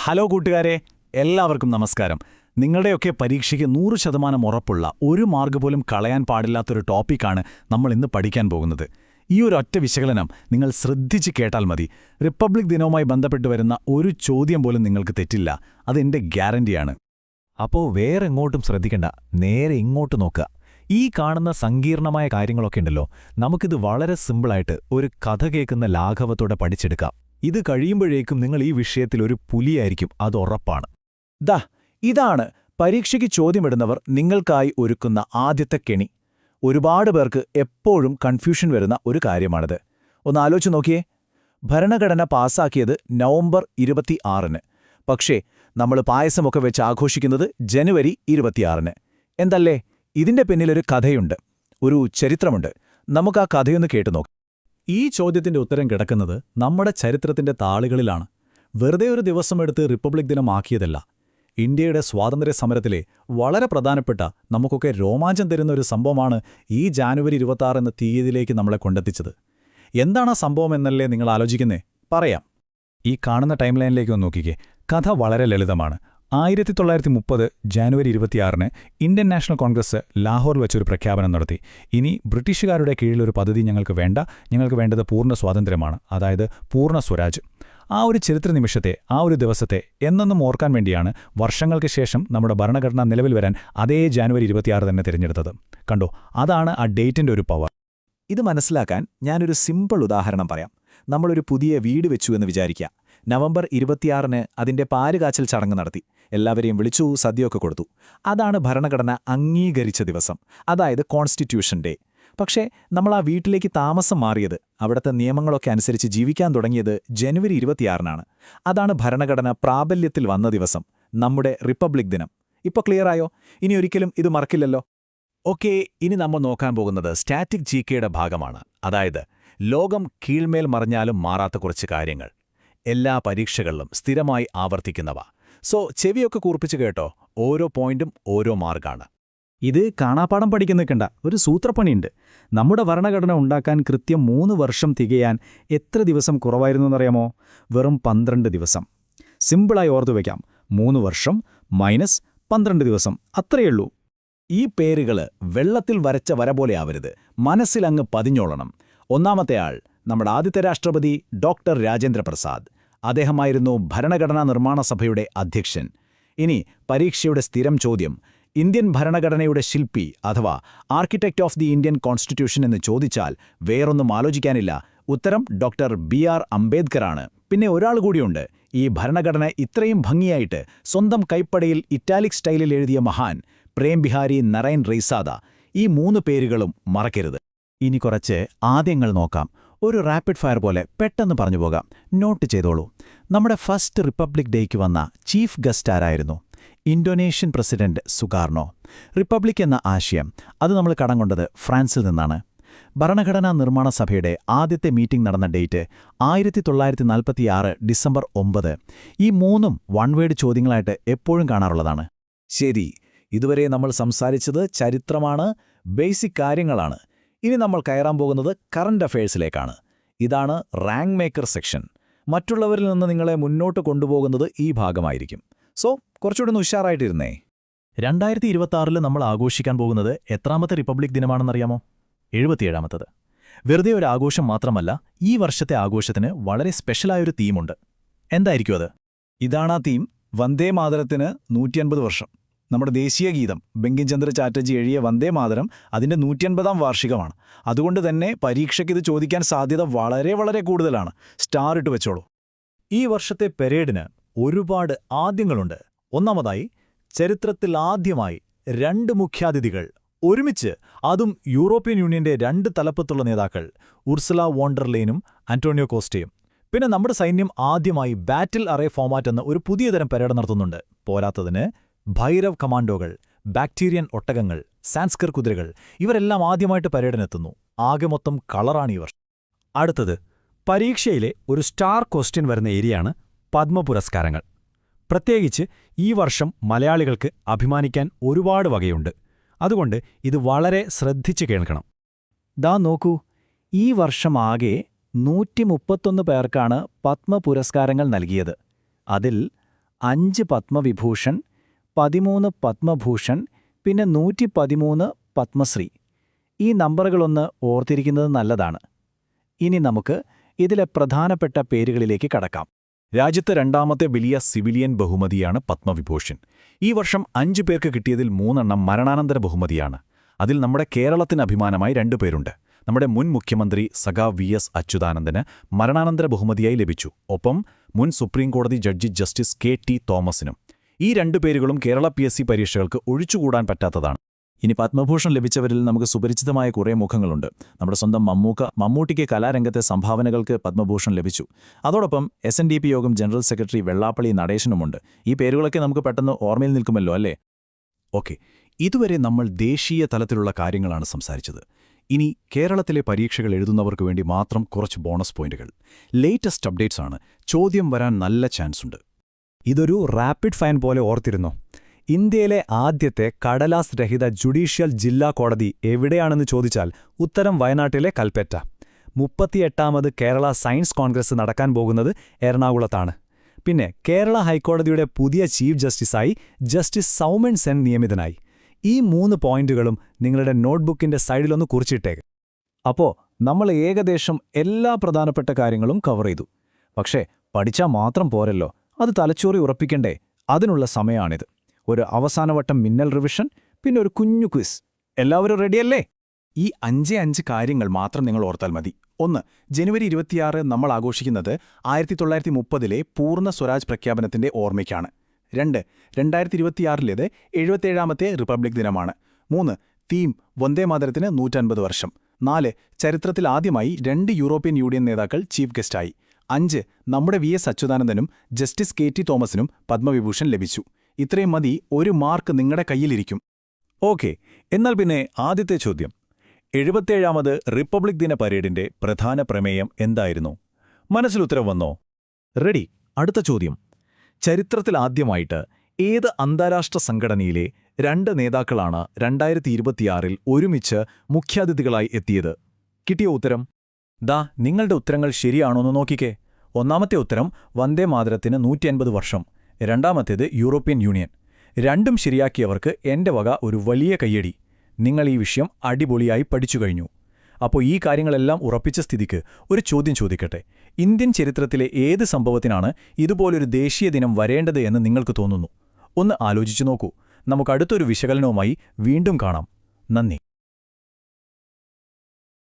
Hello കൂട്ടുകാരെ, എല്ലാവർക്കും നമസ്കാരം. നിങ്ങളുടെയൊക്കെ പരീക്ഷയ്ക്ക് 100% ഉറപ്പുള്ള ഒരു മാർക്ക് പോലും കളയാൻ പാടില്ലാത്തൊരു ടോപ്പിക്കാണ് നമ്മൾ ഇന്ന് പഠിക്കാൻ പോകുന്നത്. ഈ ഒരു ഒറ്റ വിശകലനം നിങ്ങൾ ശ്രദ്ധിച്ച് കേട്ടാൽ മതി. റിപ്പബ്ലിക് ദിനവുമായി ബന്ധപ്പെട്ട് വരുന്ന ഒരു ചോദ്യം പോലും നിങ്ങൾക്ക് തെറ്റില്ല. അതെന്റെ ഗ്യാരണ്ടിയാണ്. അപ്പോൾ വേറെ എങ്ങോട്ടും ശ്രദ്ധിക്കണ്ട, നേരെ ഇങ്ങോട്ട് നോക്കുക. ഈ കാണുന്ന സങ്കീർണമായ കാര്യങ്ങളൊക്കെ ഉണ്ടല്ലോ, നമുക്കിത് വളരെ സിമ്പിളായിട്ട് ഒരു കഥ കേൾക്കുന്ന ലാഘവത്തോടെ പഠിച്ചെടുക്കാം. ഇത് കഴിയുമ്പോഴേക്കും നിങ്ങൾ ഈ വിഷയത്തിൽ ഒരു പുലിയായിരിക്കും, അത് ഉറപ്പാണ്. ഇതാണ് പരീക്ഷയ്ക്ക് ചോദ്യമിടുന്നവർ നിങ്ങൾക്കായി ഒരുക്കുന്ന ആദ്യത്തെ കെണി. ഒരുപാട് പേർക്ക് എപ്പോഴും കൺഫ്യൂഷൻ വരുന്ന ഒരു കാര്യമാണിത്. ഒന്ന് ആലോചിച്ച് നോക്കിയേ. ഭരണഘടന പാസാക്കിയത് നവംബർ 26-ന്. പക്ഷേ നമ്മൾ പായസമൊക്കെ വെച്ച് ആഘോഷിക്കുന്നത് ജനുവരി 26-ന്. എന്തല്ലേ? ഇതിന്റെ പിന്നിലൊരു കഥയുണ്ട്, ഒരു ചരിത്രമുണ്ട്. നമുക്ക് ആ കഥയൊന്ന് കേട്ടുനോക്കാം. ഈ ചോദ്യത്തിന്റെ ഉത്തരം കിടക്കുന്നത് നമ്മുടെ ചരിത്രത്തിന്റെ താളുകളിലാണ്. വെറുതെ ഒരു ദിവസമെടുത്ത് റിപ്പബ്ലിക് ദിനമാക്കിയതല്ല. ഇന്ത്യയുടെ സ്വാതന്ത്ര്യ സമരത്തിലെ വളരെ പ്രധാനപ്പെട്ട, നമുക്കൊക്കെ രോമാഞ്ചം തരുന്ന ഒരു സംഭവമാണ് ഈ ജാനുവരി 26 എന്ന തീയതിയിലേക്ക് നമ്മളെ കൊണ്ടെത്തിച്ചത്. എന്താണ് ആ സംഭവം എന്നല്ലേ നിങ്ങൾ ആലോചിക്കുന്നേ? പറയാം. ഈ കാണുന്ന ടൈം ലൈനിലേക്ക് ഒന്ന് നോക്കിക്കേ. കഥ വളരെ ലളിതമാണ്. 1930 ജാനുവരി 26-ന് ഇന്ത്യൻ നാഷണൽ കോൺഗ്രസ് ലാഹോറിൽ വെച്ചൊരു പ്രഖ്യാപനം നടത്തി. ഇനി ബ്രിട്ടീഷുകാരുടെ കീഴിലൊരു പദ്ധതി ഞങ്ങൾക്ക് വേണ്ട, ഞങ്ങൾക്ക് വേണ്ടത് പൂർണ്ണ സ്വാതന്ത്ര്യമാണ്, അതായത് പൂർണ്ണ സ്വരാജ്. ആ ഒരു ചരിത്ര നിമിഷത്തെ, ആ ഒരു ദിവസത്തെ എന്നെന്നും ഓർക്കാൻ വേണ്ടിയാണ് വർഷങ്ങൾക്ക് ശേഷം നമ്മുടെ ഭരണഘടന നിലവിൽ വരാൻ അതേ ജാനുവരി 26 തന്നെ തിരഞ്ഞെടുത്തത്. കണ്ടോ, അതാണ് ആ ഡേറ്റിന്റെ ഒരു പവർ. ഇത് മനസ്സിലാക്കാൻ ഞാനൊരു സിമ്പിൾ ഉദാഹരണം പറയാം. നമ്മളൊരു പുതിയ വീട് വെച്ചു എന്ന് വിചാരിക്കുക. നവംബർ 26-ന് അതിന്റെ പാലുകാച്ചൽ ചടങ്ങ് നടത്തി. എല്ലാവരെയും വിളിച്ചു, സദ്യയൊക്കെ കൊടുത്തു. അതാണ് ഭരണഘടന അംഗീകരിച്ച ദിവസം, അതായത് കോൺസ്റ്റിറ്റ്യൂഷൻ ഡേ. പക്ഷേ നമ്മൾ ആ വീട്ടിലേക്ക് താമസം മാറിയത്, അവിടുത്തെ നിയമങ്ങളൊക്കെ അനുസരിച്ച് ജീവിക്കാൻ തുടങ്ങിയത് ജനുവരി 26-നാണ്. അതാണ് ഭരണഘടന പ്രാബല്യത്തിൽ വന്ന ദിവസം, നമ്മുടെ റിപ്പബ്ലിക് ദിനം. ഇപ്പോൾ ക്ലിയറായോ? ഇനി ഒരിക്കലും ഇത് മറക്കില്ലല്ലോ. ഓക്കേ, ഇനി നമ്മൾ നോക്കാൻ പോകുന്നത് സ്റ്റാറ്റിക് ജികെയുടെ ഭാഗമാണ്. അതായത് ലോകം കീഴ്മേൽ മറിഞ്ഞാലും മാറാത്ത കുറച്ച് കാര്യങ്ങൾ, എല്ലാ പരീക്ഷകളിലും സ്ഥിരമായി ആവർത്തിക്കുന്നവ. സോ ചെവിയൊക്കെ കൂർപ്പിച്ച് കേട്ടോ, ഓരോ പോയിന്റും ഓരോ മാർക്കാണ്. ഇത് കാണാപ്പാടം പഠിക്കുന്ന നിൽക്കണ്ട, ഒരു സൂത്രപ്പണിയുണ്ട്. നമ്മുടെ ഭരണഘടന ഉണ്ടാക്കാൻ കൃത്യം 3 വർഷം തികയാൻ എത്ര ദിവസം കുറവായിരുന്നു എന്നറിയാമോ? വെറും 12 ദിവസം. സിമ്പിളായി ഓർത്തു വയ്ക്കാം. 3 വർഷം മൈനസ് 12 ദിവസം, അത്രയുള്ളൂ. ഈ പേരുകൾ വെള്ളത്തിൽ വരച്ച വര പോലെ ആവരുത്, മനസ്സിലങ്ങ് പതിഞ്ഞോളണം. ഒന്നാമത്തെ ആൾ നമ്മുടെ ആദ്യത്തെ രാഷ്ട്രപതി ഡോക്ടർ രാജേന്ദ്ര പ്രസാദ്. അദ്ദേഹമായിരുന്നു ഭരണഘടനാ നിർമ്മാണ സഭയുടെ അധ്യക്ഷൻ. ഇനി പരീക്ഷയുടെ സ്ഥിരം ചോദ്യം, ഇന്ത്യൻ ഭരണഘടനയുടെ ശില്പി അഥവാ architect of the Indian constitution എന്ന് ചോദിച്ചാൽ വേറൊന്നും ആലോചിക്കാനില്ല. ഉത്തരം ഡോക്ടർ BR അംബേദ്കറാണ്. പിന്നെ ഒരാൾ കൂടിയുണ്ട്, ഈ ഭരണഘടന ഇത്രയും ഭംഗിയായിട്ട് സ്വന്തം കൈപ്പടയിൽ ഇറ്റാലിക് സ്റ്റൈലിൽ എഴുതിയ മഹാൻ, പ്രേം ബിഹാരി നരൈൻ റെയ്സാദ. ഈ 3 പേരുകളും മറക്കരുത്. ഇനി കുറച്ച് ആദ്യങ്ങൾ നോക്കാം. ഒരു റാപ്പിഡ് ഫയർ പോലെ പെട്ടെന്ന് പറഞ്ഞു പോകാം. നോട്ട് ചെയ്തോളൂ. നമ്മുടെ ഫസ്റ്റ് റിപ്പബ്ലിക് ഡേക്ക് വന്ന ചീഫ് ഗസ്റ്റ് ആരായിരുന്നു? Indonesian president Sukarno. റിപ്പബ്ലിക് എന്ന ആശയം, അത് നമ്മൾ കടം കൊണ്ടത് ഫ്രാൻസിൽ നിന്നാണ്. ഭരണഘടനാ നിർമ്മാണ സഭയുടെ ആദ്യത്തെ മീറ്റിംഗ് നടന്ന ഡേറ്റ് 1946 ഡിസംബർ 9. ഈ 3ഉം വൺ വേഡ് ചോദ്യങ്ങളായിട്ട് എപ്പോഴും കാണാറുള്ളതാണ്. ശരി, ഇതുവരെ നമ്മൾ സംസാരിച്ചത് ചരിത്രമാണ്, ബേസിക് കാര്യങ്ങളാണ്. ഇനി നമ്മൾ കയറാൻ പോകുന്നത് കറന്റ് അഫയേഴ്സിലേക്കാണ്. ഇതാണ് റാങ്ക് മേക്കർ സെക്ഷൻ. മറ്റുള്ളവരിൽ നിന്ന് നിങ്ങളെ മുന്നോട്ട് കൊണ്ടുപോകുന്നത് ഈ ഭാഗമായിരിക്കും. സോ കുറച്ചുകൂടെ ഒന്ന് ഉഷാറായിട്ടിരുന്നേ. 2026 നമ്മൾ ആഘോഷിക്കാൻ പോകുന്നത് എത്രാമത്തെ റിപ്പബ്ലിക് ദിനമാണെന്നറിയാമോ? 77ാമത്തത്. വെറുതെ ഒരു ആഘോഷം മാത്രമല്ല, ഈ വർഷത്തെ ആഘോഷത്തിന് വളരെ സ്പെഷ്യലായൊരു തീമുണ്ട്. എന്തായിരിക്കും അത്? ഇതാണ് ആ തീം. വന്ദേ മാതരത്തിന് 150 വർഷം. നമ്മുടെ ദേശീയ ഗീതം ബങ്കിം ചന്ദ്ര ചാറ്റർജി എഴുതിയ വന്ദേ മാതരം അതിൻ്റെ 150ാം വാർഷികമാണ്. അതുകൊണ്ട് തന്നെ പരീക്ഷയ്ക്ക് ഇത് ചോദിക്കാൻ സാധ്യത വളരെ വളരെ കൂടുതലാണ്. സ്റ്റാർ ഇട്ട് വെച്ചോളൂ. ഈ വർഷത്തെ പെരേഡിന് ഒരുപാട് ആദ്യങ്ങളുണ്ട്. ഒന്നാമതായി, ചരിത്രത്തിൽ ആദ്യമായി 2 മുഖ്യാതിഥികൾ ഒരുമിച്ച്, അതും യൂറോപ്യൻ യൂണിയന്റെ 2 തലപ്പത്തുള്ള നേതാക്കൾ, ഉർസുല വോൺ ഡർ ലെയ്നും ആന്റോണിയോ കോസ്റ്റയും. പിന്നെ നമ്മുടെ സൈന്യം ആദ്യമായി ബാറ്റിൽ അറേ ഫോമാറ്റ് എന്ന ഒരു പുതിയ തരം പെരേഡ് നടത്തുന്നുണ്ട്. പോരാത്തതിന് ഭൈരവ് കമാൻഡോകൾ, ബാക്ടീരിയൻ ഒട്ടകങ്ങൾ, സാൻസ്കർ കുതിരകൾ, ഇവരെല്ലാം ആദ്യമായിട്ട് പരേഡിനെത്തുന്നു. ആകെ മൊത്തം കളറാണിവർ. അടുത്തത്, പരീക്ഷയിലെ ഒരു സ്റ്റാർ ക്വസ്റ്റ്യൻ വരുന്ന ഏരിയയാണ് പദ്മപുരസ്കാരങ്ങൾ. പ്രത്യേകിച്ച് ഈ വർഷം മലയാളികൾക്ക് അഭിമാനിക്കാൻ ഒരുപാട് വകയുണ്ട്. അതുകൊണ്ട് ഇത് വളരെ ശ്രദ്ധിച്ചു കേൾക്കണം. നോക്കൂ, ഈ വർഷം ആകെ 131 പേർക്കാണ് പത്മപുരസ്കാരങ്ങൾ നൽകിയത്. അതിൽ 5 പത്മവിഭൂഷൺ, 13 പത്മഭൂഷൺ, പിന്നെ 113 പത്മശ്രീ. ഈ നമ്പറുകളൊന്ന് ഓർത്തിരിക്കുന്നത് നല്ലതാണ്. ഇനി നമുക്ക് ഇതിലെ പ്രധാനപ്പെട്ട പേരുകളിലേക്ക് കടക്കാം. രാജ്യത്തെ രണ്ടാമത്തെ വലിയ സിവിലിയൻ ബഹുമതിയാണ് പത്മവിഭൂഷൺ. ഈ വർഷം 5 പേർക്ക് കിട്ടിയതിൽ 3 മരണാനന്തര ബഹുമതിയാണ്. അതിൽ നമ്മുടെ കേരളത്തിന് അഭിമാനമായി 2 പേരുണ്ട്. നമ്മുടെ മുൻ മുഖ്യമന്ത്രി സഖാവ് VS അച്യുതാനന്ദന് മരണാനന്തര ബഹുമതിയായി ലഭിച്ചു. ഒപ്പം മുൻ സുപ്രീംകോടതി ജഡ്ജി ജസ്റ്റിസ് KT തോമസിനും. ഈ 2 പേരുകളും കേരള PSC പരീക്ഷകൾക്ക് ഒഴിച്ചുകൂടാൻ പറ്റാത്തതാണ്. ഇനി പത്മഭൂഷൺ ലഭിച്ചവരിൽ നമുക്ക് സുപരിചിതമായ കുറേ മുഖങ്ങളുണ്ട്. നമ്മുടെ സ്വന്തം മമ്മൂട്ടിക്ക് കലാരംഗത്തെ സംഭാവനകൾക്ക് പത്മഭൂഷൺ ലഭിച്ചു. അതോടൊപ്പം SNDP യോഗം ജനറൽ സെക്രട്ടറി വെള്ളാപ്പള്ളി നടേശനുമുണ്ട്. ഈ പേരുകളൊക്കെ നമുക്ക് പെട്ടെന്ന് ഓർമ്മയിൽ നിൽക്കുമല്ലോ, അല്ലേ? ഓക്കെ, ഇതുവരെ നമ്മൾ ദേശീയ തലത്തിലുള്ള കാര്യങ്ങളാണ് സംസാരിച്ചത്. ഇനി കേരളത്തിലെ പരീക്ഷകൾ എഴുതുന്നവർക്ക് വേണ്ടി മാത്രം കുറച്ച് ബോണസ് പോയിന്റുകൾ. ലേറ്റസ്റ്റ് അപ്ഡേറ്റ്സ് ആണ്. ചോദ്യം വരാൻ നല്ല ചാൻസ് ഉണ്ട്. ഇതൊരു റാപ്പിഡ് ഫയർ പോലെ ഓർത്തിരുന്നോ? ഇന്ത്യയിലെ ആദ്യത്തെ കടലാസ് രഹിത ജുഡീഷ്യൽ ജില്ലാ കോടതി എവിടെയാണെന്ന് ചോദിച്ചാൽ ഉത്തരം വയനാട്ടിലെ കൽപ്പറ്റ. 38ാമത് കേരള സയൻസ് കോൺഗ്രസ് നടക്കാൻ പോകുന്നത് എറണാകുളത്താണ്. പിന്നെ കേരള ഹൈക്കോടതിയുടെ പുതിയ ചീഫ് ജസ്റ്റിസായി ജസ്റ്റിസ് സൗമൻ സെൻ നിയമിതനായി. ഈ 3 പോയിന്റുകളും നിങ്ങളുടെ നോട്ട്ബുക്കിന്റെ സൈഡിലൊന്ന് കുറിച്ചിട്ടേക്ക്. അപ്പോൾ നമ്മൾ ഏകദേശം എല്ലാ പ്രധാനപ്പെട്ട കാര്യങ്ങളും കവർ ചെയ്തു. പക്ഷേ പഠിച്ചാൽ മാത്രം പോരല്ലോ, അത് തലച്ചോറി ഉറപ്പിക്കണ്ടേ? അതിനുള്ള സമയമാണിത്. ഒരു അവസാനവട്ടം മിന്നൽ റിവിഷൻ, പിന്നെ ഒരു കുഞ്ഞു ക്വിസ്. എല്ലാവരും റെഡിയല്ലേ? ഈ 5 കാര്യങ്ങൾ മാത്രം നിങ്ങൾ ഓർത്താൽ മതി. 1. ജനുവരി 26 നമ്മൾ ആഘോഷിക്കുന്നത് 1930-ലെ പൂർണ്ണ സ്വരാജ് പ്രഖ്യാപനത്തിന്റെ ഓർമ്മയ്ക്കാണ്. 2. 2026-ലേത് 77ാമത്തെ റിപ്പബ്ലിക് ദിനമാണ്. 3. തീം വന്ദേമാതരത്തിന് 150 വർഷം. 4. ചരിത്രത്തിൽ ആദ്യമായി 2 യൂറോപ്യൻ യൂണിയൻ നേതാക്കൾ ചീഫ് ഗസ്റ്റായി. 5. നമ്മുടെ VS അച്യുതാനന്ദനും ജസ്റ്റിസ് KT തോമസിനും പത്മവിഭൂഷൺ ലഭിച്ചു. ഇത്രയും മതി, 1 മാർക്ക് നിങ്ങളുടെ കയ്യിലിരിക്കും. ഓക്കെ, എന്നാൽ പിന്നെ ആദ്യത്തെ ചോദ്യം. 77ാമത് റിപ്പബ്ലിക് ദിന പരേഡിന്റെ പ്രധാന പ്രമേയം എന്തായിരുന്നു? മനസ്സിലുത്തരം വന്നോ? റെഡി. അടുത്ത ചോദ്യം. ചരിത്രത്തിലാദ്യമായിട്ട് ഏത് അന്താരാഷ്ട്ര സംഘടനയിലെ 2 നേതാക്കളാണ് 2026-ൽ ഒരുമിച്ച് മുഖ്യാതിഥികളായി എത്തിയത്? കിട്ടിയ ഉത്തരം? നിങ്ങളുടെ ഉത്തരങ്ങൾ ശരിയാണോന്ന് നോക്കിക്കേ. ഒന്നാമത്തെ ഉത്തരം വന്ദേമാതരത്തിന് 150 വർഷം. രണ്ടാമത്തേത് യൂറോപ്യൻ യൂണിയൻ. രണ്ടും ശരിയാക്കിയവർക്ക് എന്റെ വക ഒരു വലിയ കയ്യടി. നിങ്ങൾ ഈ വിഷയം അടിപൊളിയായി പഠിച്ചു കഴിഞ്ഞു. അപ്പോൾ ഈ കാര്യങ്ങളെല്ലാം ഉറപ്പിച്ച സ്ഥിതിക്ക് ഒരു ചോദ്യം ചോദിക്കട്ടെ. ഇന്ത്യൻ ചരിത്രത്തിലെ ഏത് സംഭവത്തിനാണ് ഇതുപോലൊരു ദേശീയ ദിനം വരേണ്ടത് എന്ന് നിങ്ങൾക്ക് തോന്നുന്നു? ഒന്ന് ആലോചിച്ചു നോക്കൂ. നമുക്ക് അടുത്തൊരു വിശകലനവുമായി വീണ്ടും കാണാം. നന്ദി.